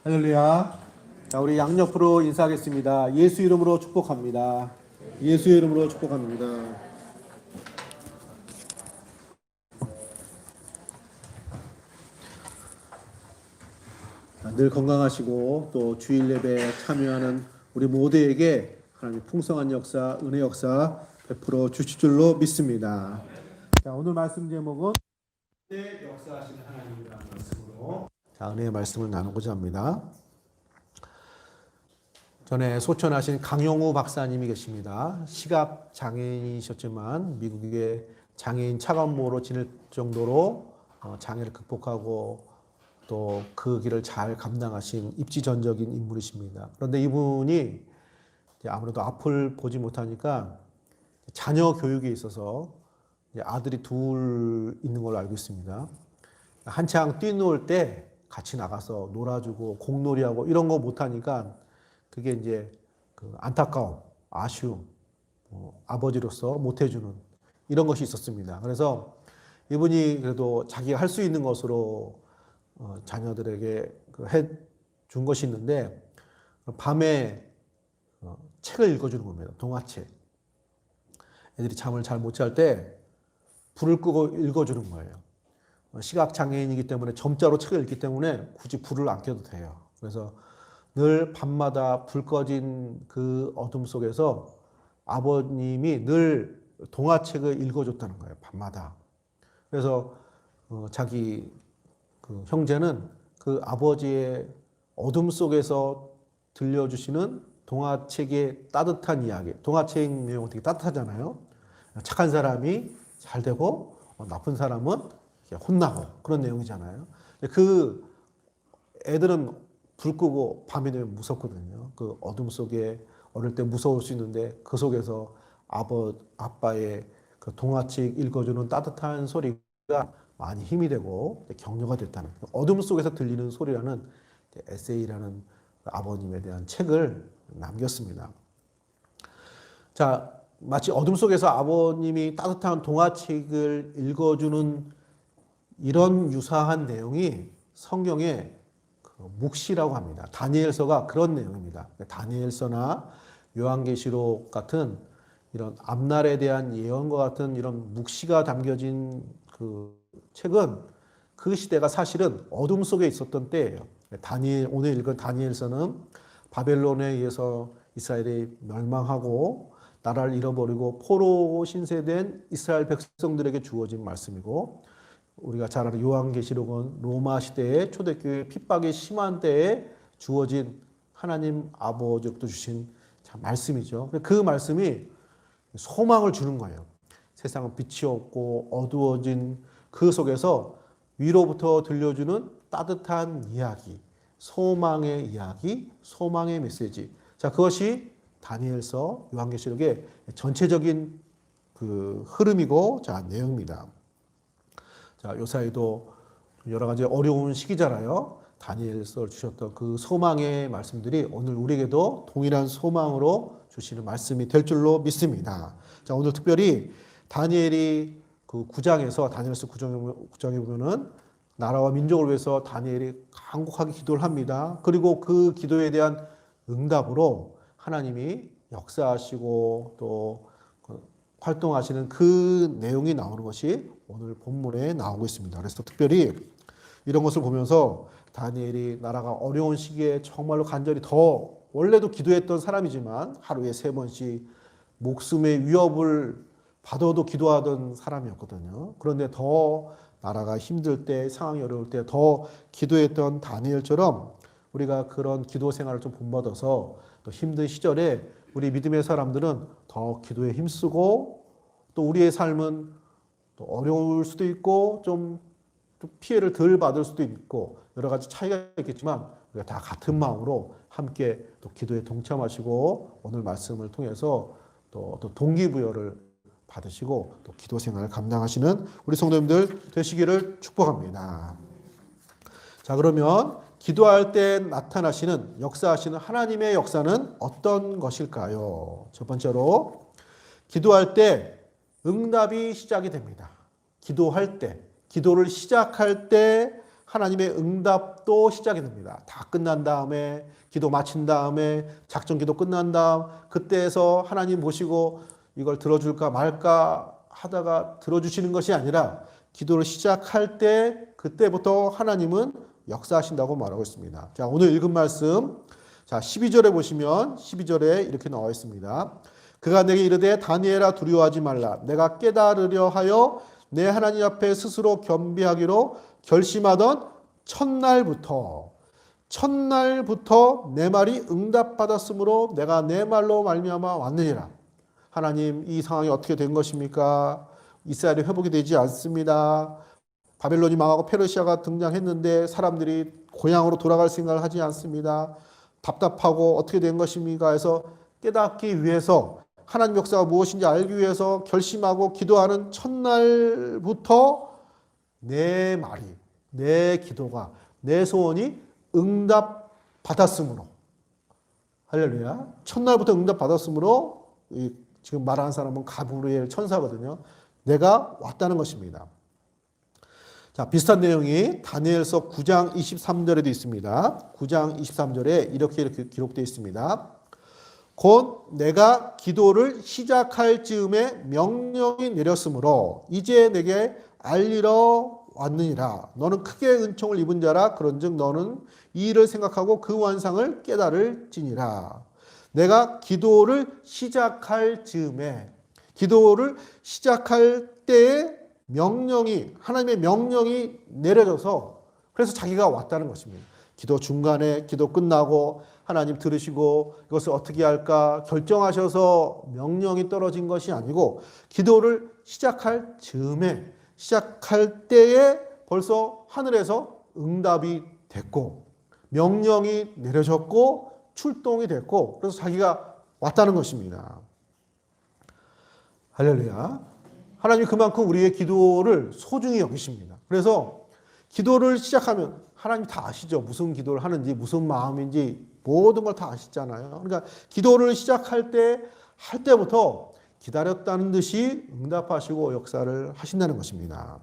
할렐루야. 자, 우리 양옆으로 인사하겠습니다. 예수 이름으로 축복합니다. 예수 이름으로 축복합니다. 늘 건강하시고 또 주일 예배에 참여하는 우리 모두에게 하나님 풍성한 역사, 은혜 역사 베풀어 주실 줄로 믿습니다. 자, 오늘 말씀 제목은 그때 역사하시는 하나님이라는 말씀으로 은혜의 말씀을 나누고자 합니다. 전에 소천하신 강용우 박사님이 계십니다. 시각 장애인이셨지만 미국의 장애인 차관모로 지낼 정도로 장애를 극복하고 또 그 길을 잘 감당하신 입지전적인 인물이십니다. 그런데 이분이 아무래도 앞을 보지 못하니까 자녀 교육에 있어서 아들이 둘 있는 걸로 알고 있습니다. 한창 뛰놀 때 같이 나가서 놀아주고 공놀이하고 이런 거 못하니까 그게 이제 그 안타까움, 아쉬움, 아버지로서 못해주는 이런 것이 있었습니다. 그래서 이분이 그래도 자기가 할 수 있는 것으로 자녀들에게 해준 것이 있는데 밤에 책을 읽어주는 겁니다. 동화책. 애들이 잠을 잘 못 잘 때 불을 끄고 읽어주는 거예요. 시각장애인이기 때문에 점자로 책을 읽기 때문에 굳이 불을 안 켜도 돼요. 그래서 늘 밤마다 불 꺼진 그 어둠 속에서 아버님이 늘 동화책을 읽어줬다는 거예요. 밤마다. 그래서 자기 그 형제는 그 아버지의 어둠 속에서 들려주시는 동화책의 따뜻한 이야기. 동화책 내용은 되게 따뜻하잖아요. 착한 사람이 잘 되고 나쁜 사람은 혼나고 그런 내용이잖아요. 그 애들은 불 끄고 밤이 되면 무섭거든요. 그 어둠 속에 어릴 때 무서울 수 있는데 그 속에서 아빠의 그 동화책 읽어주는 따뜻한 소리가 많이 힘이 되고 격려가 됐다는 어둠 속에서 들리는 소리라는 에세이라는 아버님에 대한 책을 남겼습니다. 자, 마치 어둠 속에서 아버님이 따뜻한 동화책을 읽어주는 이런 유사한 내용이 성경에 묵시라고 합니다. 다니엘서가 그런 내용입니다. 다니엘서나 요한계시록 같은 이런 앞날에 대한 예언과 같은 이런 묵시가 담겨진 그 책은 그 시대가 사실은 어둠 속에 있었던 때예요. 오늘 읽은 다니엘서는 바벨론에 의해서 이스라엘이 멸망하고 나라를 잃어버리고 포로 신세된 이스라엘 백성들에게 주어진 말씀이고, 우리가 잘 아는 요한계시록은 로마 시대의 초대교회 핍박이 심한 때에 주어진 하나님 아버지로부터 주신 말씀이죠. 그 말씀이 소망을 주는 거예요. 세상은 빛이 없고 어두워진 그 속에서 위로부터 들려주는 따뜻한 이야기, 소망의 이야기, 소망의 메시지. 자, 그것이 다니엘서, 요한계시록의 전체적인 그 흐름이고, 자, 내용입니다. 자, 요사이도 여러 가지 어려운 시기잖아요. 다니엘서 주셨던 그 소망의 말씀들이 오늘 우리에게도 동일한 소망으로 주시는 말씀이 될 줄로 믿습니다. 자, 오늘 특별히 다니엘이 그 9장에서 다니엘서 9장에 보면은 나라와 민족을 위해서 다니엘이 간곡하게 기도를 합니다. 그리고 그 기도에 대한 응답으로 하나님이 역사하시고 또 활동하시는 그 내용이 나오는 것이 오늘 본문에 나오고 있습니다. 그래서 특별히 이런 것을 보면서 다니엘이 나라가 어려운 시기에 정말로 간절히 더 원래도 기도했던 사람이지만 하루에 3번씩 목숨의 위협을 받아도 기도하던 사람이었거든요. 그런데 더 나라가 힘들 때, 상황이 어려울 때 더 기도했던 다니엘처럼 우리가 그런 기도 생활을 좀 본받아서 또 힘든 시절에 우리 믿음의 사람들은 더 기도에 힘쓰고 또 우리의 삶은 또 어려울 수도 있고 좀 피해를 덜 받을 수도 있고 여러 가지 차이가 있겠지만 우리가 다 같은 마음으로 함께 또 기도에 동참하시고 오늘 말씀을 통해서 또 동기부여를 받으시고 또 기도 생활을 감당하시는 우리 성도님들 되시기를 축복합니다. 자, 그러면 기도할 때 나타나시는 역사하시는 하나님의 역사는 어떤 것일까요? 첫 번째로 기도할 때 응답이 시작이 됩니다. 기도할 때, 기도를 시작할 때 하나님의 응답도 시작이 됩니다. 다 끝난 다음에, 기도 마친 다음에, 작전 기도 끝난 다음, 그때에서 하나님 모시고 이걸 들어줄까 말까 하다가 들어주시는 것이 아니라 기도를 시작할 때 그때부터 하나님은 역사하신다고 말하고 있습니다. 자, 오늘 읽은 말씀, 자, 12절에 보시면 12절에 이렇게 나와 있습니다. 그가 내게 이르되 다니엘아 두려워하지 말라. 내가 깨달으려 하여 내 하나님 앞에 스스로 겸비하기로 결심하던 첫날부터 내 말이 응답받았으므로 내가 내 말로 말미암아 왔느니라. 하나님, 이 상황이 어떻게 된 것입니까? 이스라엘이 회복이 되지 않습니다. 바벨론이 망하고 페르시아가 등장했는데 사람들이 고향으로 돌아갈 생각을 하지 않습니다. 답답하고 어떻게 된 것입니까? 해서 깨닫기 위해서, 하나님 역사가 무엇인지 알기 위해서 결심하고 기도하는 첫날부터 내 말이, 내 기도가, 내 소원이 응답받았으므로, 할렐루야, 첫날부터 응답받았으므로, 지금 말하는 사람은 가브리엘 천사거든요. 내가 왔다는 것입니다. 자, 비슷한 내용이 다니엘서 9장 23절에도 있습니다. 9장 23절에 이렇게 기록되어 있습니다. 곧 내가 기도를 시작할 즈음에 명령이 내렸으므로 이제 내게 알리러 왔느니라. 너는 크게 은총을 입은 자라. 그런즉 너는 이 일을 생각하고 그 완상을 깨달을지니라. 내가 기도를 시작할 즈음에, 기도를 시작할 때에 하나님의 명령이 내려져서, 그래서 자기가 왔다는 것입니다. 기도 중간에, 기도 끝나고 하나님 들으시고 이것을 어떻게 할까 결정하셔서 명령이 떨어진 것이 아니고, 기도를 시작할 즈음에, 시작할 때에 벌써 하늘에서 응답이 됐고 명령이 내려졌고 출동이 됐고, 그래서 자기가 왔다는 것입니다. 할렐루야. 하나님이 그만큼 우리의 기도를 소중히 여기십니다. 그래서 기도를 시작하면 하나님이 다 아시죠. 무슨 기도를 하는지, 무슨 마음인지 모든 걸 다 아시잖아요. 그러니까 기도를 시작할 때부터 기다렸다는 듯이 응답하시고 역사를 하신다는 것입니다.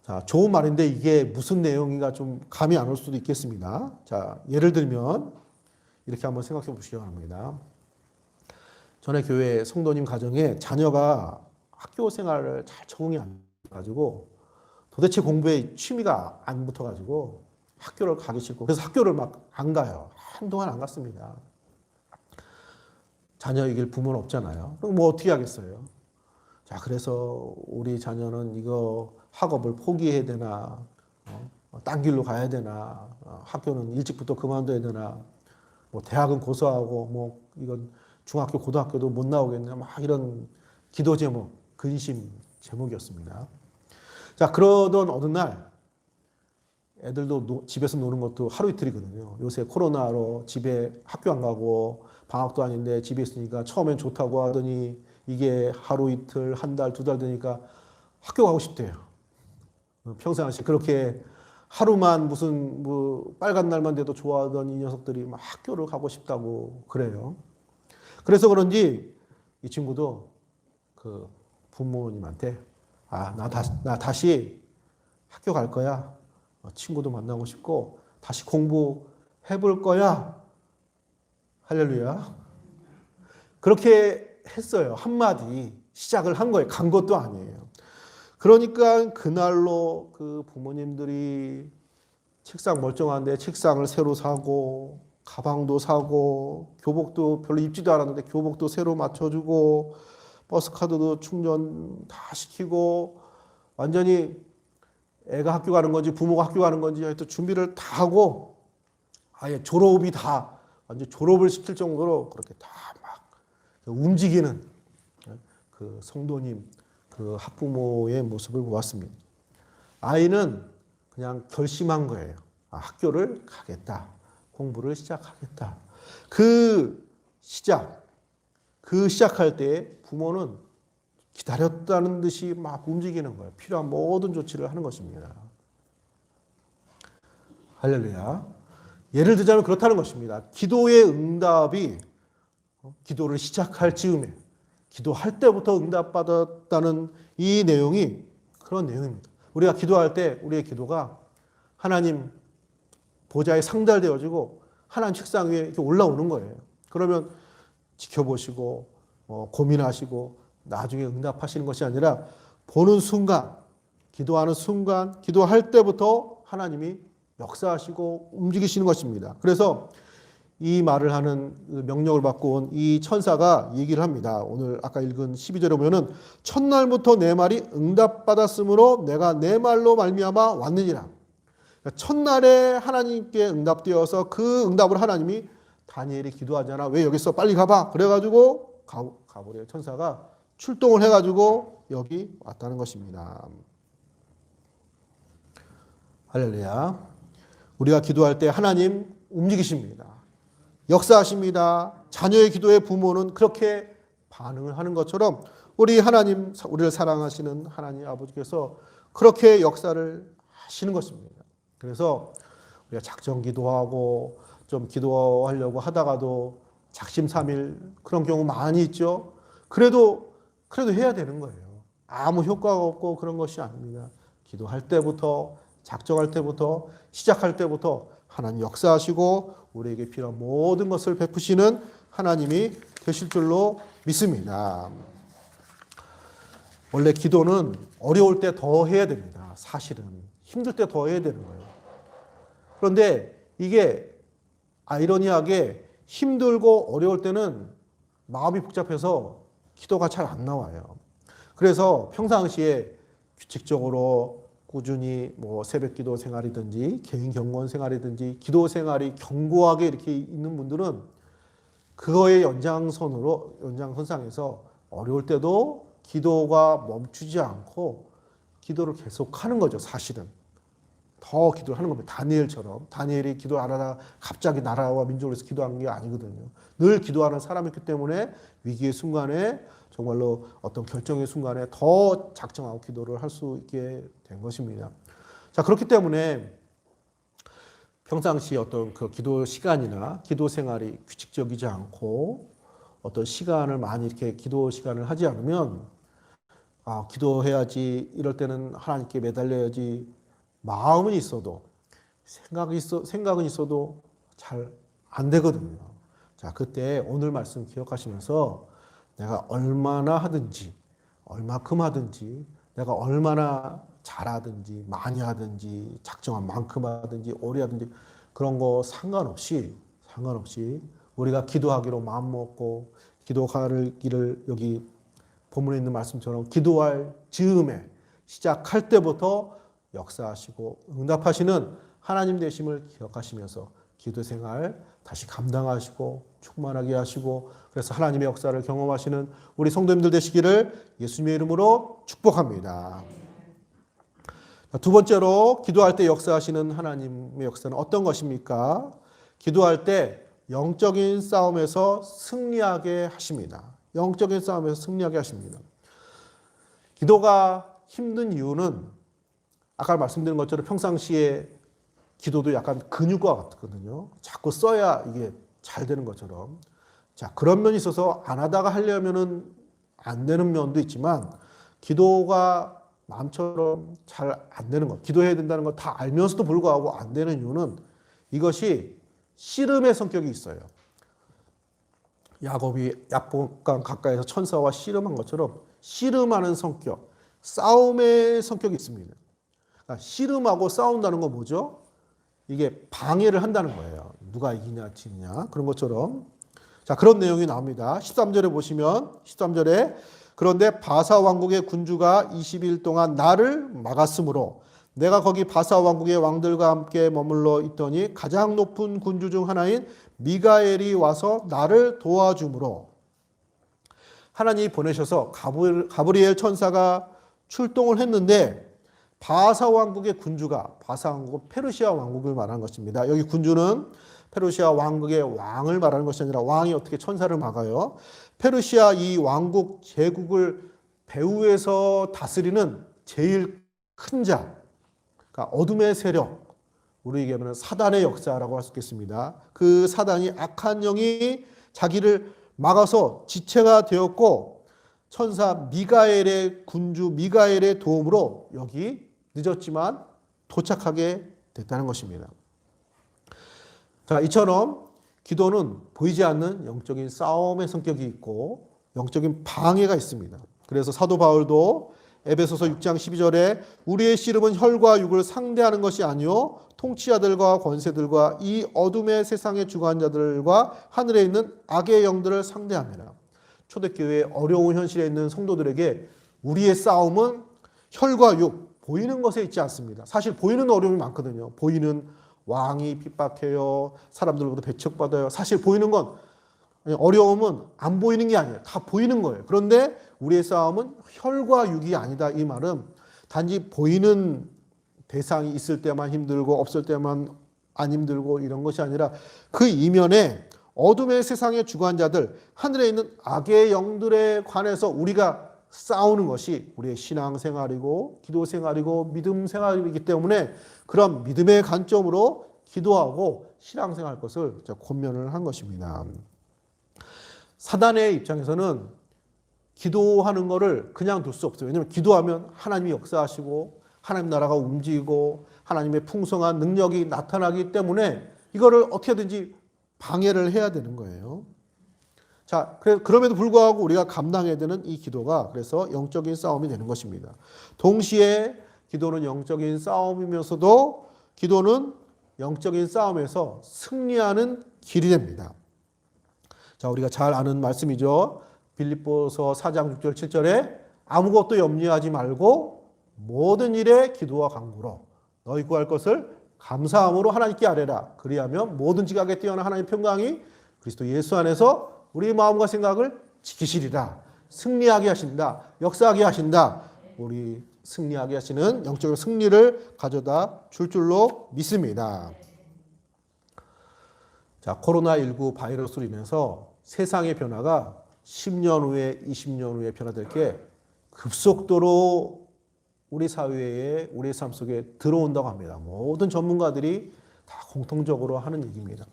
자, 좋은 말인데 이게 무슨 내용인가 좀 감이 안 올 수도 있겠습니다. 자, 예를 들면 이렇게 한번 생각해 보시기 바랍니다. 전에 교회 성도님 가정에 자녀가 학교 생활을 잘 적응이 안 돼가지고 도대체 공부에 취미가 안 붙어가지고 학교를 가기 싫고, 그래서 학교를 막 안 가요. 한동안 안 갔습니다. 자녀 이길 부모는 없잖아요. 그럼 뭐 어떻게 하겠어요? 자, 그래서 우리 자녀는 이거 학업을 포기해야 되나, 딴 길로 가야 되나, 학교는 일찍부터 그만둬야 되나, 뭐 대학은 고사하고 뭐 이건 중학교, 고등학교도 못 나오겠네, 막 이런 기도 제목, 근심 제목이었습니다. 자, 그러던 어느 날 애들도 집에서 노는 것도 하루 이틀이거든요. 요새 코로나로 집에 학교 안 가고 방학도 아닌데 집에 있으니까 처음엔 좋다고 하더니 이게 하루 이틀, 한 달, 두 달 되니까 학교 가고 싶대요. 평상시 그렇게 하루만 무슨 뭐 빨간 날만 돼도 좋아하던 이 녀석들이 막 학교를 가고 싶다고 그래요. 그래서 그런지 이 친구도 그 부모님한테 나 다시 학교 갈 거야. 친구도 만나고 싶고 다시 공부해 볼 거야. 할렐루야. 그렇게 했어요. 한마디 시작을 한 거예요. 간 것도 아니에요. 그러니까 그날로 그 부모님들이 책상 멀쩡한데 책상을 새로 사고 가방도 사고 교복도 별로 입지도 않았는데 교복도 새로 맞춰주고 버스카드도 충전 다 시키고 완전히 애가 학교 가는 건지 부모가 학교 가는 건지 하여튼 준비를 다 하고 아예 졸업이 다 완전 졸업을 시킬 정도로 그렇게 다 막 움직이는 그 성도님, 그 학부모의 모습을 보았습니다. 아이는 그냥 결심한 거예요. 학교를 가겠다. 공부를 시작하겠다. 그 시작할 때 부모는 기다렸다는 듯이 막 움직이는 거예요. 필요한 모든 조치를 하는 것입니다. 할렐루야. 예를 들자면 그렇다는 것입니다. 기도의 응답이 기도를 시작할 즈음에, 기도할 때부터 응답받았다는 이 내용이 그런 내용입니다. 우리가 기도할 때 우리의 기도가 하나님 보좌에 상달되어지고 하나님 책상 위에 이렇게 올라오는 거예요. 그러면 지켜보시고 고민하시고 나중에 응답하시는 것이 아니라 보는 순간, 기도하는 순간, 기도할 때부터 하나님이 역사하시고 움직이시는 것입니다. 그래서 이 말을 하는 명령을 받고 온 이 천사가 얘기를 합니다. 오늘 아까 읽은 12절에 보면은 첫날부터 내 말이 응답받았으므로 내가 내 말로 말미암아 왔느니라. 그러니까 첫날에 하나님께 응답되어서 그 응답을 하나님이 다니엘이 기도하잖아. 왜 여기서 빨리 가봐. 그래가지고 가버려요. 천사가 출동을 해가지고 여기 왔다는 것입니다. 할렐루야. 우리가 기도할 때 하나님 움직이십니다. 역사하십니다. 자녀의 기도에 부모는 그렇게 반응을 하는 것처럼 우리 하나님, 우리를 사랑하시는 하나님 아버지께서 그렇게 역사를 하시는 것입니다. 그래서 우리가 작정 기도하고 좀 기도하려고 하다가도 작심삼일 그런 경우 많이 있죠. 그래도 해야 되는 거예요. 아무 효과가 없고 그런 것이 아닙니다. 기도할 때부터, 작정할 때부터, 시작할 때부터 하나님 역사하시고 우리에게 필요한 모든 것을 베푸시는 하나님이 되실 줄로 믿습니다. 원래 기도는 어려울 때 더 해야 됩니다. 사실은 힘들 때 더 해야 되는 거예요. 그런데 이게 아이러니하게 힘들고 어려울 때는 마음이 복잡해서 기도가 잘 안 나와요. 그래서 평상시에 규칙적으로 꾸준히 새벽 기도 생활이든지 개인 경건 생활이든지 기도 생활이 견고하게 이렇게 있는 분들은 그거의 연장선상에서 어려울 때도 기도가 멈추지 않고 기도를 계속하는 거죠. 사실은 더 기도를 하는 겁니다. 다니엘처럼. 다니엘이 기도 안 하다가 갑자기 나라와 민족을 위해서 기도한 게 아니거든요. 늘 기도하는 사람이기 때문에 위기의 순간에 정말로 어떤 결정의 순간에 더 작정하고 기도를 할 수 있게 된 것입니다. 자, 그렇기 때문에 평상시 어떤 그 기도 시간이나 기도 생활이 규칙적이지 않고 어떤 시간을 많이 이렇게 기도 시간을 하지 않으면 기도해야지, 이럴 때는 하나님께 매달려야지 마음은 있어도 생각은 있어도 잘 안 되거든요. 자, 그때 오늘 말씀 기억하시면서 내가 얼마나 하든지, 얼마큼 하든지, 내가 얼마나 잘하든지, 많이 하든지, 작정한 만큼 하든지, 오래 하든지, 그런 거 상관없이 우리가 기도하기로 마음먹고 기도하기를 여기 본문에 있는 말씀처럼 기도할 즈음에 시작할 때부터 역사하시고 응답하시는 하나님 되심을 기억하시면서 기도 생활 다시 감당하시고 충만하게 하시고, 그래서 하나님의 역사를 경험하시는 우리 성도님들 되시기를 예수님의 이름으로 축복합니다. 두 번째로 기도할 때 역사하시는 하나님의 역사는 어떤 것입니까? 기도할 때 영적인 싸움에서 승리하게 하십니다. 영적인 싸움에서 승리하게 하십니다. 기도가 힘든 이유는 아까 말씀드린 것처럼 평상시에 기도도 약간 근육과 같거든요. 자꾸 써야 이게 잘 되는 것처럼. 자, 그런 면이 있어서 안 하다가 하려면은 안 되는 면도 있지만, 기도가 마음처럼 잘 안 되는 것, 기도해야 된다는 걸 다 알면서도 불구하고 안 되는 이유는 이것이 씨름의 성격이 있어요. 야곱이 약복강 가까이서 천사와 씨름한 것처럼 씨름하는 성격, 싸움의 성격이 있습니다. 그러니까 씨름하고 싸운다는 건 뭐죠? 이게 방해를 한다는 거예요. 누가 이기냐 지냐 그런 것처럼. 자, 그런 내용이 나옵니다. 13절에 보시면 13절에 그런데 바사 왕국의 군주가 20일 동안 나를 막았으므로 내가 거기 바사 왕국의 왕들과 함께 머물러 있더니 가장 높은 군주 중 하나인 미가엘이 와서 나를 도와주므로, 하나님이 보내셔서 가브리엘 천사가 출동을 했는데, 바사 왕국의 군주가, 바사 왕국은 페르시아 왕국을 말하는 것입니다. 여기 군주는 페르시아 왕국의 왕을 말하는 것이 아니라 왕이 어떻게 천사를 막아요? 페르시아 이 왕국 제국을 배후에서 다스리는 제일 큰 자, 그러니까 어둠의 세력, 우리 얘기하면 사단의 역사라고 할 수 있겠습니다. 그 사단이, 악한 영이 자기를 막아서 지체가 되었고, 천사 미가엘의 군주 미가엘의 도움으로 여기 늦었지만 도착하게 됐다는 것입니다. 자, 이처럼 기도는 보이지 않는 영적인 싸움의 성격이 있고 영적인 방해가 있습니다. 그래서 사도 바울도 에베소서 6장 12절에 우리의 씨름은 혈과 육을 상대하는 것이 아니요 통치자들과 권세들과 이 어둠의 세상의 주관자들과 하늘에 있는 악의 영들을 상대합니다. 초대교회의 어려운 현실에 있는 성도들에게 우리의 싸움은 혈과 육, 보이는 것에 있지 않습니다. 사실 보이는 어려움이 많거든요. 보이는 왕이 핍박해요. 사람들로부터 배척받아요. 사실 보이는 건 어려움은 안 보이는 게 아니에요. 다 보이는 거예요. 그런데 우리의 싸움은 혈과 육이 아니다. 이 말은 단지 보이는 대상이 있을 때만 힘들고 없을 때만 안 힘들고 이런 것이 아니라 그 이면에 어둠의 세상의 주관자들, 하늘에 있는 악의 영들에 관해서 우리가 싸우는 것이 우리의 신앙생활이고 기도생활이고 믿음생활이기 때문에 그런 믿음의 관점으로 기도하고 신앙생활할 것을 권면을 한 것입니다. 사단의 입장에서는 기도하는 것을 그냥 둘 수 없어요. 왜냐하면 기도하면 하나님이 역사하시고 하나님 나라가 움직이고 하나님의 풍성한 능력이 나타나기 때문에 이거를 어떻게든지 방해를 해야 되는 거예요. 자, 그럼에도 불구하고 우리가 감당해야 되는 이 기도가 그래서 영적인 싸움이 되는 것입니다. 동시에 기도는 영적인 싸움이면서도 기도는 영적인 싸움에서 승리하는 길이 됩니다. 자, 우리가 잘 아는 말씀이죠. 빌립보서 4장 6절 7절에 아무것도 염려하지 말고 모든 일에 기도와 간구로 너희 구할 것을 감사함으로 하나님께 아뢰라. 그리하면 모든 지각에 뛰어난 하나님의 평강이 그리스도 예수 안에서 우리 마음과 생각을 지키시리라. 승리하게 하신다. 역사하게 하신다. 우리 승리하게 하시는 영적인 승리를 가져다 줄 줄로 믿습니다. 자, 코로나19 바이러스로 인해서 세상의 변화가 10년 후에 20년 후에 변화될 게 급속도로 우리 사회에 우리 삶 속에 들어온다고 합니다. 모든 전문가들이 다 공통적으로 하는 얘기입니다.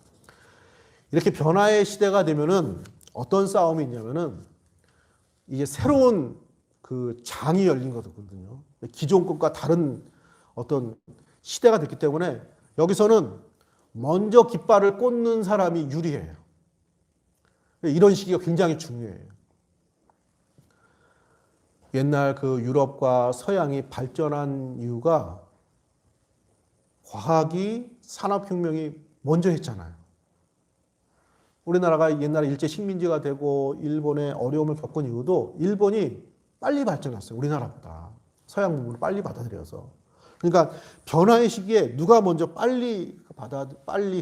이렇게 변화의 시대가 되면은 어떤 싸움이 있냐면은 이게 새로운 그 장이 열린 거거든요. 기존 것과 다른 어떤 시대가 됐기 때문에 여기서는 먼저 깃발을 꽂는 사람이 유리해요. 이런 시기가 굉장히 중요해요. 옛날 그 유럽과 서양이 발전한 이유가 과학이 산업혁명이 먼저 했잖아요. 우리나라가 옛날에 일제 식민지가 되고 일본의 어려움을 겪은 이유도 일본이 빨리 발전했어요. 우리나라보다. 서양 문물을 빨리 받아들여서. 그러니까 변화의 시기에 누가 먼저 빨리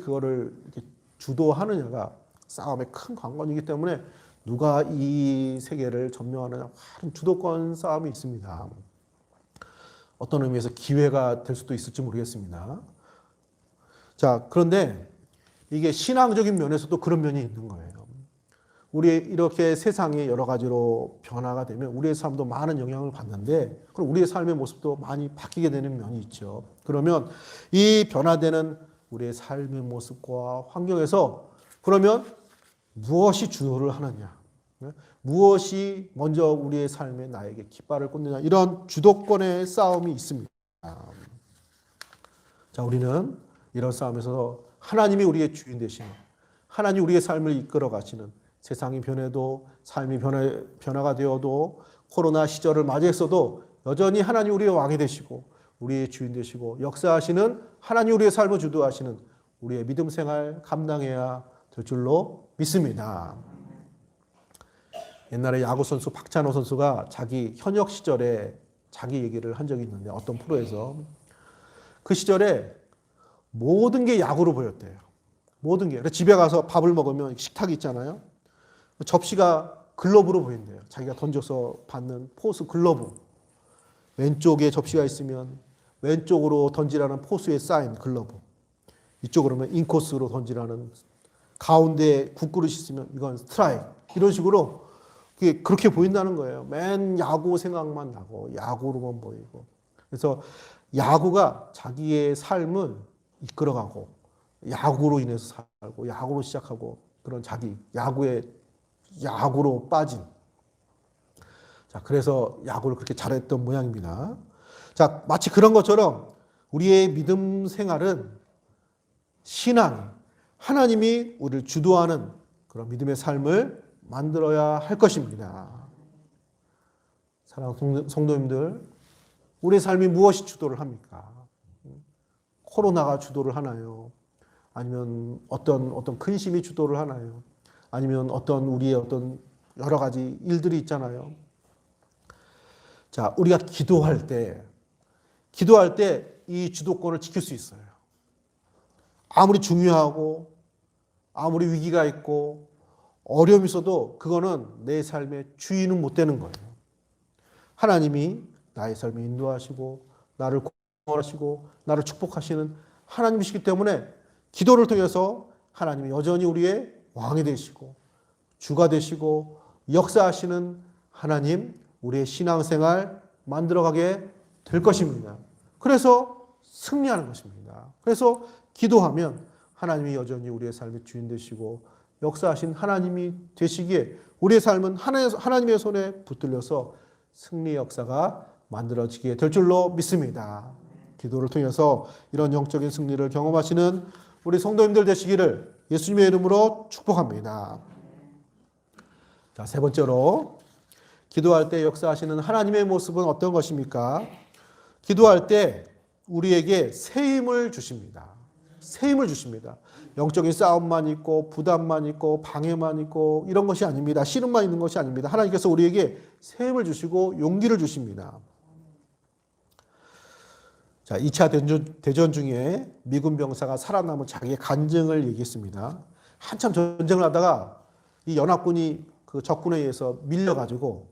그거를 이렇게 주도하느냐가 싸움의 큰 관건이기 때문에 누가 이 세계를 점령하느냐 하는 주도권 싸움이 있습니다. 어떤 의미에서 기회가 될 수도 있을지 모르겠습니다. 자, 그런데 이게 신앙적인 면에서도 그런 면이 있는 거예요. 우리 이렇게 세상이 여러 가지로 변화가 되면 우리의 삶도 많은 영향을 받는데 그럼 우리의 삶의 모습도 많이 바뀌게 되는 면이 있죠. 그러면 이 변화되는 우리의 삶의 모습과 환경에서 그러면 무엇이 주도를 하느냐? 무엇이 먼저 우리의 삶에 나에게 깃발을 꽂느냐? 이런 주도권의 싸움이 있습니다. 자, 우리는 이런 싸움에서 하나님이 우리의 주인 되시는 하나님 우리의 삶을 이끌어 가시는 세상이 변해도 삶이 변화가 되어도 코로나 시절을 맞이했어도 여전히 하나님 우리의 왕이 되시고 우리의 주인 되시고 역사하시는 하나님 우리의 삶을 주도하시는 우리의 믿음 생활 감당해야 될 줄로 믿습니다. 옛날에 야구 선수 박찬호 선수가 자기 현역 시절에 자기 얘기를 한 적이 있는데 어떤 프로에서 그 시절에 모든 게 야구로 보였대요. 모든 게. 집에 가서 밥을 먹으면 식탁이 있잖아요. 접시가 글러브로 보인대요. 자기가 던져서 받는 포수 글러브. 왼쪽에 접시가 있으면 왼쪽으로 던지라는 포수의 사인 글러브. 이쪽으로 면 인코스로 던지라는 가운데 국그릇이 있으면 이건 스트라이크. 이런 식으로 그렇게 보인다는 거예요. 맨 야구 생각만 나고 야구로만 보이고. 그래서 야구가 자기의 삶을 이끌어가고 야구로 인해서 살고 야구로 시작하고 그런 자기 야구로 빠진 자 그래서 야구를 그렇게 잘했던 모양입니다. 자, 마치 그런 것처럼 우리의 믿음 생활은 신앙, 하나님이 우리를 주도하는 그런 믿음의 삶을 만들어야 할 것입니다. 사랑하는 성도님들, 우리의 삶이 무엇이 주도를 합니까? 코로나가 주도를 하나요? 아니면 어떤 근심이 주도를 하나요? 아니면 우리의 여러 가지 일들이 있잖아요. 자, 우리가 기도할 때 이 주도권을 지킬 수 있어요. 아무리 중요하고 아무리 위기가 있고 어려움이 있어도 그거는 내 삶의 주인은 못 되는 거예요. 하나님이 나의 삶을 인도하시고 나를 구원하시고 나를 축복하시는 하나님이시기 때문에 기도를 통해서 하나님이 여전히 우리의 왕이 되시고 주가 되시고 역사하시는 하나님, 우리의 신앙생활 만들어가게 될 것입니다. 그래서 승리하는 것입니다. 그래서 기도하면 하나님이 여전히 우리의 삶의 주인 되시고 역사하신 하나님이 되시기에 우리의 삶은 하나님의 손에 붙들려서 승리 역사가 만들어지게 될 줄로 믿습니다. 기도를 통해서 이런 영적인 승리를 경험하시는 우리 성도님들 되시기를 예수님의 이름으로 축복합니다. 자, 세 번째로 기도할 때 역사하시는 하나님의 모습은 어떤 것입니까? 기도할 때 우리에게 새 힘을 주십니다. 새 힘을 주십니다. 영적인 싸움만 있고 부담만 있고 방해만 있고 이런 것이 아닙니다. 씨름만 있는 것이 아닙니다. 하나님께서 우리에게 새 힘을 주시고 용기를 주십니다. 자, 2차 대전 중에 미군 병사가 살아남은 자기의 간증을 얘기했습니다. 한참 전쟁을 하다가 이 연합군이 그 적군에 의해서 밀려가지고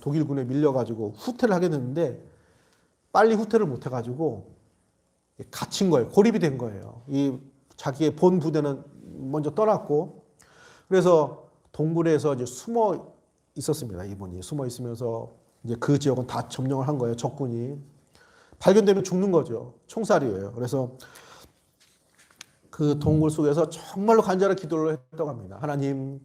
독일군에 밀려가지고 후퇴를 하게 됐는데 빨리 후퇴를 못해가지고 갇힌 거예요. 고립이 된 거예요. 이 자기의 본 부대는 먼저 떠났고 그래서 동굴에서 이제 숨어 있었습니다. 이분이 숨어 있으면서 이제 그 지역은 다 점령을 한 거예요. 적군이 발견되면 죽는 거죠. 총살이에요. 그래서 그 동굴 속에서 정말로 간절한 기도를 했다고 합니다. 하나님,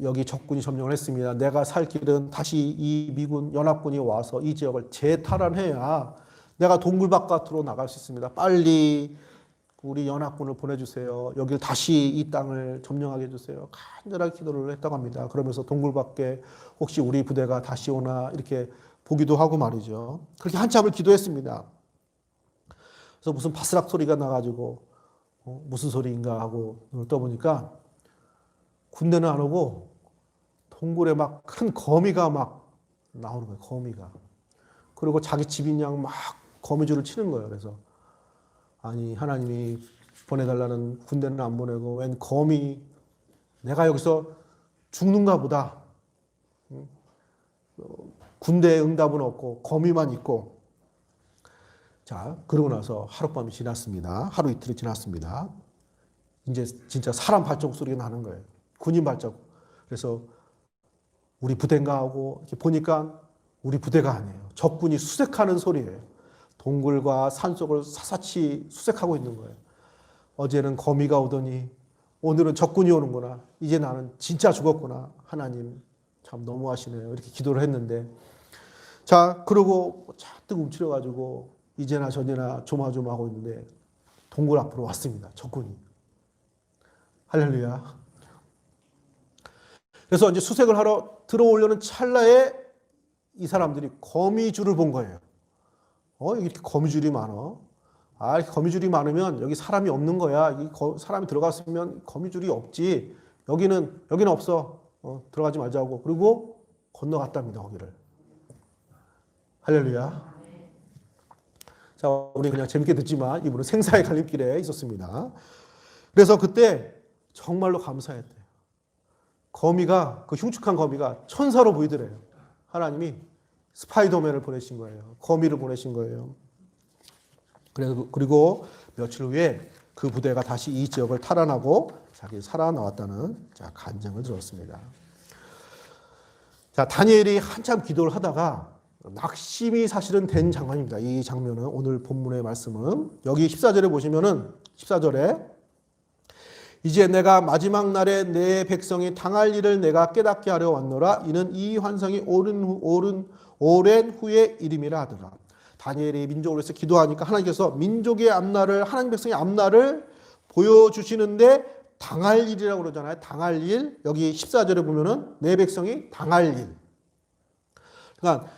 여기 적군이 점령을 했습니다. 내가 살 길은 다시 이 미군 연합군이 와서 이 지역을 재탈환해야 내가 동굴 바깥으로 나갈 수 있습니다. 빨리 우리 연합군을 보내주세요. 여기를 다시 이 땅을 점령하게 해주세요. 간절하게 기도를 했다고 합니다. 그러면서 동굴 밖에 혹시 우리 부대가 다시 오나 이렇게 보기도 하고 말이죠. 그렇게 한참을 기도했습니다. 그래서 무슨 바스락 소리가 나가지고 무슨 소리인가 하고 눈을 떠보니까 군대는 안 오고 동굴에 막 큰 거미가 막 나오는 거예요. 거미가. 그리고 자기 집인 양 막 거미줄을 치는 거예요. 그래서 아니 하나님이 보내달라는 군대는 안 보내고 웬 거미, 내가 여기서 죽는가 보다. 군대에 응답은 없고 거미만 있고. 자, 그러고 나서 하룻밤이 지났습니다. 하루 이틀이 지났습니다. 이제 진짜 사람 발자국 소리가 나는 거예요. 군인 발자국. 그래서 우리 부대인가 하고 이렇게 보니까 우리 부대가 아니에요. 적군이 수색하는 소리예요. 동굴과 산속을 사사치 수색하고 있는 거예요. 어제는 거미가 오더니 오늘은 적군이 오는구나. 이제 나는 진짜 죽었구나. 하나님 참 너무하시네요. 이렇게 기도를 했는데, 자, 그러고 잔뜩 움츠려가지고 이제나 저제나 조마조마하고 있는데 동굴 앞으로 왔습니다. 적군이. 할렐루야. 그래서 이제 수색을 하러 들어오려는 찰나에 이 사람들이 거미줄을 본 거예요. 이렇게 거미줄이 많아. 이렇게 거미줄이 많으면 여기 사람이 없는 거야. 사람이 들어갔으면 거미줄이 없지. 여기는 없어. 들어가지 말자고. 그리고 건너갔답니다. 거기를. 할렐루야. 자, 우리 그냥 재밌게 듣지만 이분은 생사의 갈림길에 있었습니다. 그래서 그때 정말로 감사했대요. 거미가, 그 흉측한 거미가 천사로 보이더래요. 하나님이 스파이더맨을 보내신 거예요. 거미를 보내신 거예요. 그리고 며칠 후에 그 부대가 다시 이 지역을 탈환하고 자기 살아나왔다는 간증을 들었습니다. 자, 다니엘이 한참 기도를 하다가 낙심이 사실은 된 장면입니다. 이 장면은 오늘 본문의 말씀은 여기 14절에 보시면은 14절에 이제 내가 마지막 날에 내 백성이 당할 일을 내가 깨닫게 하려 왔노라. 이는 이 환상이 오랜 후의 일임이라 하더라. 다니엘이 민족으로 해서 기도하니까 하나님께서 민족의 앞날을, 하나님 백성의 앞날을 보여주시는데 당할 일이라고 그러잖아요. 당할 일. 여기 14절에 보면은 내 백성이 당할 일. 그러니까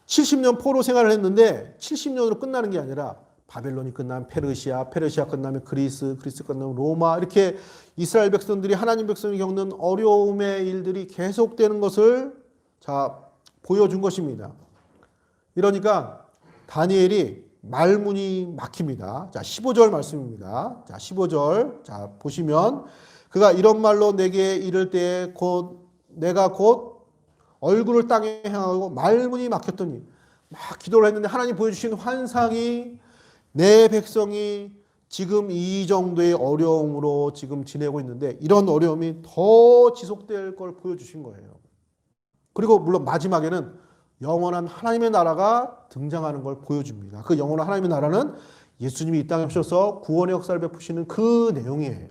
70년 포로 생활을 했는데 70년으로 끝나는 게 아니라 바벨론이 끝나면 페르시아, 페르시아 끝나면 그리스, 그리스 끝나면 로마, 이렇게 이스라엘 백성들이, 하나님 백성이 겪는 어려움의 일들이 계속되는 것을 보여준 것입니다. 이러니까 다니엘이 말문이 막힙니다. 15절 말씀입니다. 15절. 보시면 그가 이런 말로 내게 이를 때에 내가 곧 얼굴을 땅에 향하고 말문이 막혔더니, 막 기도를 했는데 하나님 보여주신 환상이 내 백성이 지금 이 정도의 어려움으로 지금 지내고 있는데 이런 어려움이 더 지속될 걸 보여주신 거예요. 그리고 물론 마지막에는 영원한 하나님의 나라가 등장하는 걸 보여줍니다. 그 영원한 하나님의 나라는 예수님이 이 땅에 오셔서 구원의 역사를 베푸시는 그 내용이에요.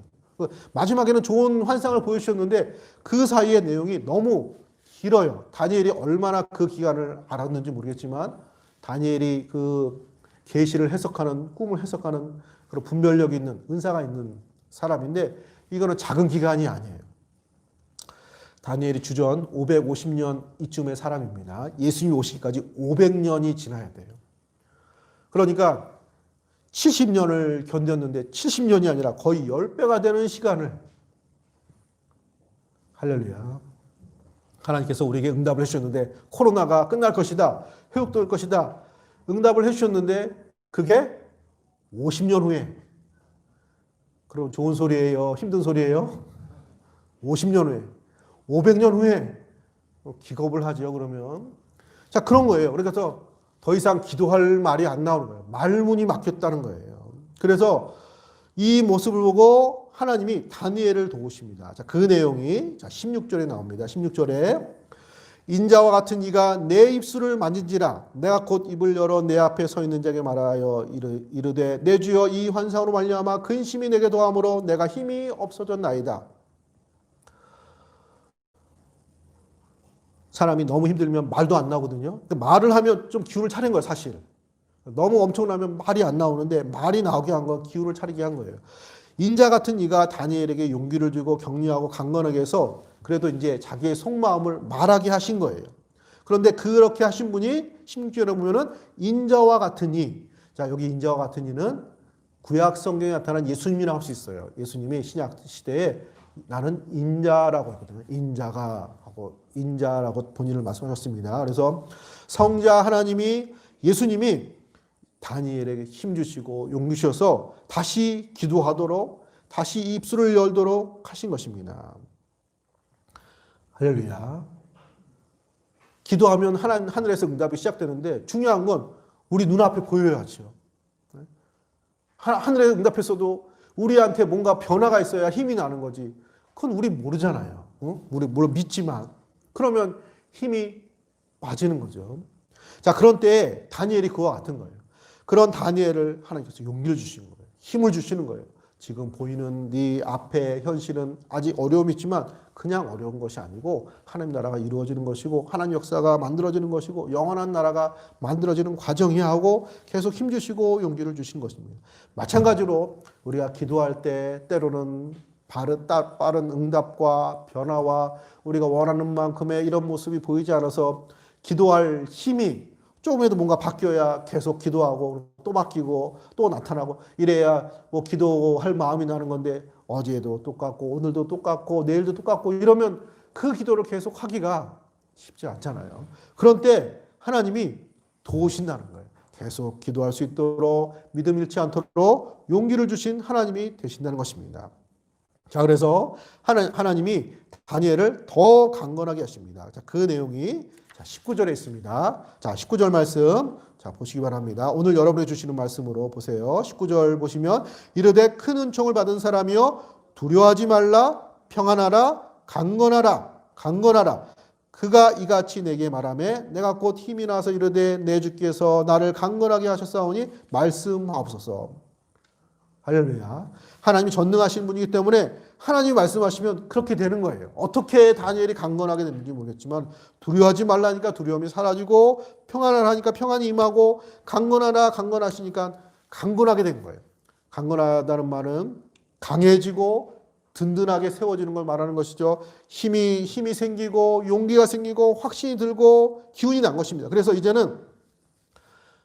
마지막에는 좋은 환상을 보여주셨는데 그 사이의 내용이 너무 길어요. 다니엘이 얼마나 그 기간을 알았는지 모르겠지만 다니엘이 그 계시를 해석하는, 꿈을 해석하는 그런 분별력이 있는, 은사가 있는 사람인데 이거는 작은 기간이 아니에요. 다니엘이 주전 550년 이쯤의 사람입니다. 예수님이 오시기까지 500년이 지나야 돼요. 그러니까 70년을 견뎠는데 70년이 아니라 거의 10배가 되는 시간을, 할렐루야, 하나님께서 우리에게 응답을 해주셨는데 코로나가 끝날 것이다, 회복될 것이다 응답을 해주셨는데 그게 50년 후에, 그럼 좋은 소리예요? 힘든 소리예요? 50년 후에, 500년 후에 기겁을 하죠. 그러면 그런 거예요. 그래서 더 이상 기도할 말이 안 나오는 거예요. 말문이 막혔다는 거예요. 그래서 이 모습을 보고 하나님이 다니엘을 도우십니다. 그 내용이 16절에 나옵니다. 16절에 인자와 같은 이가 내 입술을 만진지라 내가 곧 입을 열어 내 앞에 서 있는 자에게 말하여 이르되 내 주여 이 환상으로 말미암아 근심이 내게 더함으로 내가 힘이 없어졌나이다. 사람이 너무 힘들면 말도 안 나오거든요. 말을 하면 좀 기운을 차린 거예요, 사실. 너무 엄청나면 말이 안 나오는데 말이 나오게 한 건 기운을 차리게 한 거예요. 인자 같은 이가 다니엘에게 용기를 주고 격려하고 강건하게 해서 그래도 이제 자기의 속마음을 말하게 하신 거예요. 그런데 그렇게 하신 분이 16절에 보면은 인자와 같은 이. 여기 인자와 같은 이는 구약 성경에 나타난 예수님이라고 할 수 있어요. 예수님이 신약 시대에 나는 인자라고 했거든요. 인자라고 본인을 말씀하셨습니다. 그래서 성자 하나님이, 예수님이 다니엘에게 힘 주시고 용기 주셔서 다시 기도하도록, 다시 입술을 열도록 하신 것입니다. 할렐루야. 기도하면 하늘에서 응답이 시작되는데 중요한 건 우리 눈앞에 보여야죠. 하늘에 응답했어도 우리한테 뭔가 변화가 있어야 힘이 나는 거지. 그건 우리 모르잖아요. 우리 물론 믿지만. 그러면 힘이 빠지는 거죠. 그런 때에 다니엘이 그와 같은 거예요. 그런 다니엘을 하나님께서 용기를 주시는 거예요. 힘을 주시는 거예요. 지금 보이는 네 앞에 현실은 아직 어려움이 있지만 그냥 어려운 것이 아니고 하나님 나라가 이루어지는 것이고 하나님 역사가 만들어지는 것이고 영원한 나라가 만들어지는 과정이야 하고 계속 힘 주시고 용기를 주시는 것입니다. 마찬가지로 우리가 기도할 때 때로는 빠른 응답과 변화와 우리가 원하는 만큼의 이런 모습이 보이지 않아서 기도할 힘이 조금이라도 뭔가 바뀌어야 계속 기도하고 또 바뀌고 또 나타나고 이래야 뭐 기도할 마음이 나는 건데 어제도 똑같고 오늘도 똑같고 내일도 똑같고 이러면 그 기도를 계속 하기가 쉽지 않잖아요. 그런 때 하나님이 도우신다는 거예요. 계속 기도할 수 있도록 믿음 잃지 않도록 용기를 주신 하나님이 되신다는 것입니다. 그래서 하나님이 다니엘을 더 강건하게 하십니다. 그 내용이 19절에 있습니다. 19절 말씀 보시기 바랍니다. 오늘 여러분이 주시는 말씀으로 보세요. 19절 보시면 이르되 큰 은총을 받은 사람이여 두려워하지 말라 평안하라 강건하라 그가 이같이 내게 말하매 내가 곧 힘이 나서 이르되 내 주께서 나를 강건하게 하셨사오니 말씀하옵소서. 할렐루야. 하나님이 전능하신 분이기 때문에 하나님이 말씀하시면 그렇게 되는 거예요. 어떻게 다니엘이 강건하게 됐는지 모르겠지만 두려워하지 말라니까 두려움이 사라지고 평안하라 하니까 평안이 임하고 강건하라 강건하시니까 강건하게 된 거예요. 강건하다는 말은 강해지고 든든하게 세워지는 걸 말하는 것이죠. 힘이 생기고 용기가 생기고 확신이 들고 기운이 난 것입니다. 그래서 이제는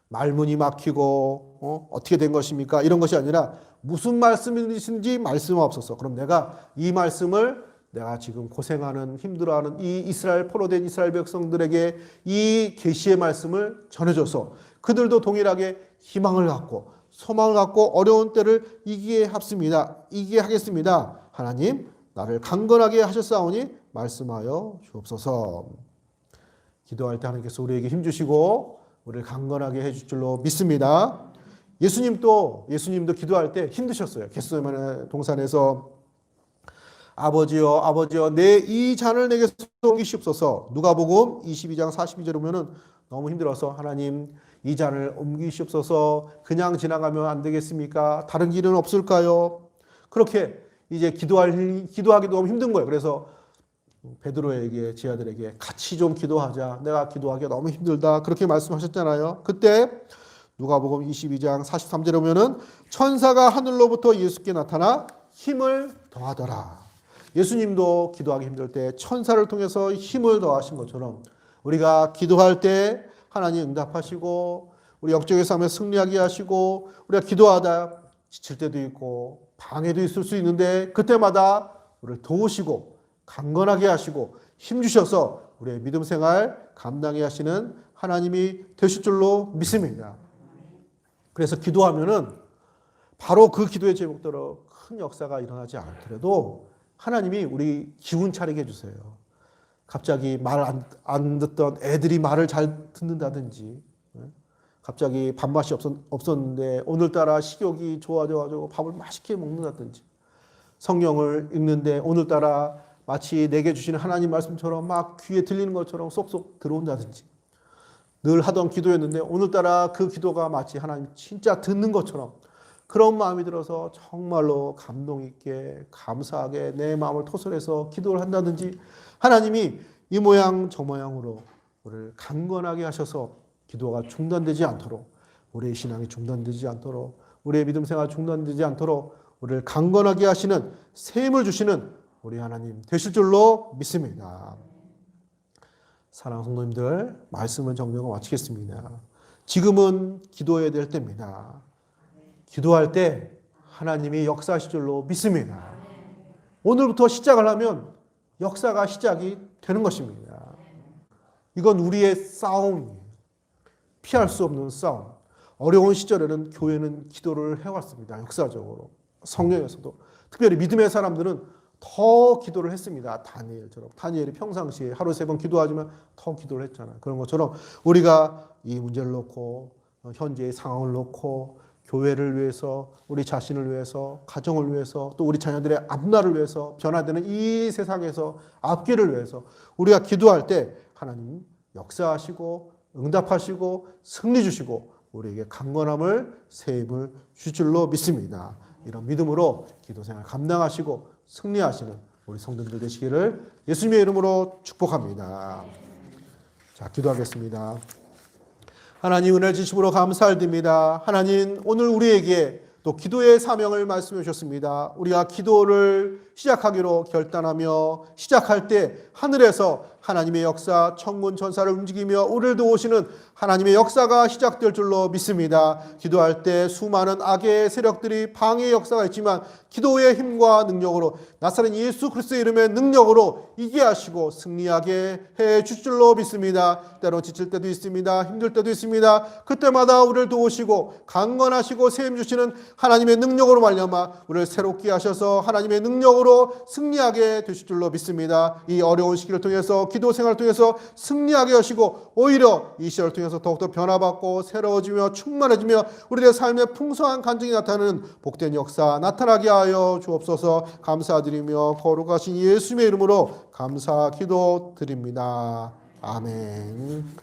말문이 막히고 어떻게 된 것입니까? 이런 것이 아니라 무슨 말씀이신지 말씀하옵소서. 그럼 내가 이 말씀을 내가 지금 고생하는 힘들어하는 이 이스라엘 포로된 이스라엘 백성들에게 이 계시의 말씀을 전해줘서 그들도 동일하게 희망을 갖고 소망을 갖고 어려운 때를 이기게 하겠습니다. 하나님 나를 강건하게 하셨사오니 말씀하여 주옵소서. 기도할 때 하나님께서 우리에게 힘주시고 우리를 강건하게 해줄 줄로 믿습니다. 예수님도 기도할 때 힘드셨어요. 겟세마네 동산에서 아버지여 내 이 잔을 내게서 옮기시옵소서. 누가복음 22장 42절에 보면은 너무 힘들어서 하나님 이 잔을 옮기시옵소서. 그냥 지나가면 안 되겠습니까? 다른 길은 없을까요? 그렇게 이제 기도하기 너무 힘든 거예요. 그래서 베드로에게 제 아들에게 같이 좀 기도하자. 내가 기도하기가 너무 힘들다. 그렇게 말씀하셨잖아요. 그때 누가복음 22장 43절에 보면은 천사가 하늘로부터 예수께 나타나 힘을 더하더라. 예수님도 기도하기 힘들 때 천사를 통해서 힘을 더하신 것처럼 우리가 기도할 때 하나님 응답하시고 우리 역적의 싸움에 승리하게 하시고 우리가 기도하다 지칠 때도 있고 방해도 있을 수 있는데 그때마다 우리를 도우시고 강건하게 하시고 힘주셔서 우리의 믿음 생활 감당해 하시는 하나님이 되실 줄로 믿습니다. 그래서 기도하면은 바로 그 기도의 제목대로 큰 역사가 일어나지 않더라도 하나님이 우리 기운 차리게 해주세요. 갑자기 말 안 듣던 애들이 말을 잘 듣는다든지 갑자기 밥맛이 없었는데 오늘따라 식욕이 좋아져가지고 밥을 맛있게 먹는다든지 성경을 읽는데 오늘따라 마치 내게 주시는 하나님 말씀처럼 막 귀에 들리는 것처럼 쏙쏙 들어온다든지 늘 하던 기도였는데 오늘따라 그 기도가 마치 하나님 진짜 듣는 것처럼 그런 마음이 들어서 정말로 감동 있게 감사하게 내 마음을 토설해서 기도를 한다든지 하나님이 이 모양 저 모양으로 우리를 강건하게 하셔서 기도가 중단되지 않도록 우리의 신앙이 중단되지 않도록 우리의 믿음 생활 중단되지 않도록 우리를 강건하게 하시는 새 힘을 주시는 우리 하나님 되실 줄로 믿습니다. 사랑하는 성도님들 말씀을 정리하고 마치겠습니다. 지금은 기도해야 될 때입니다. 기도할 때 하나님이 역사하실 줄로 믿습니다. 오늘부터 시작을 하면 역사가 시작이 되는 것입니다. 이건 우리의 싸움, 피할 수 없는 싸움. 어려운 시절에는 교회는 기도를 해왔습니다. 역사적으로. 성경에서도. 특별히 믿음의 사람들은 더 기도를 했습니다. 다니엘처럼. 다니엘이 평상시에 하루 3번 기도하지만 더 기도를 했잖아요. 그런 것처럼 우리가 이 문제를 놓고 현재의 상황을 놓고 교회를 위해서 우리 자신을 위해서 가정을 위해서 또 우리 자녀들의 앞날을 위해서 변화되는 이 세상에서 앞길을 위해서 우리가 기도할 때 하나님 역사하시고 응답하시고 승리 주시고 우리에게 강건함을 새 힘을 주실 줄로 믿습니다. 이런 믿음으로 기도생활 감당하시고 승리하시는 우리 성도들 되시기를 예수님의 이름으로 축복합니다. 자, 기도하겠습니다. 하나님 은혜 주심으로 감사드립니다. 하나님 오늘 우리에게 또 기도의 사명을 말씀해 주셨습니다. 우리가 기도를 시작하기로 결단하며 시작할 때 하늘에서 하나님의 역사, 천군 천사를 움직이며 우리를 도우시는 하나님의 역사가 시작될 줄로 믿습니다. 기도할 때 수많은 악의 세력들이 방해의 역사가 있지만 기도의 힘과 능력으로 나사렛 예수 그리스도의 이름의 능력으로 이기게 하시고 승리하게 해 주실 줄로 믿습니다. 때로 지칠 때도 있습니다. 힘들 때도 있습니다. 그때마다 우리를 도우시고 강건하시고 세임 주시는 하나님의 능력으로 말미암아 우리를 새롭게 하셔서 하나님의 능력으로 승리하게 되실 줄로 믿습니다. 이 어려운 시기를 통해서 기도 생활을 통해서 승리하게 하시고 오히려 이 시절을 통해서 더욱더 변화받고 새로워지며 충만해지며 우리의 삶에 풍성한 간증이 나타나는 복된 역사 나타나게 하여 주옵소서. 감사드리며 거룩하신 예수님의 이름으로 감사 기도 드립니다. 아멘.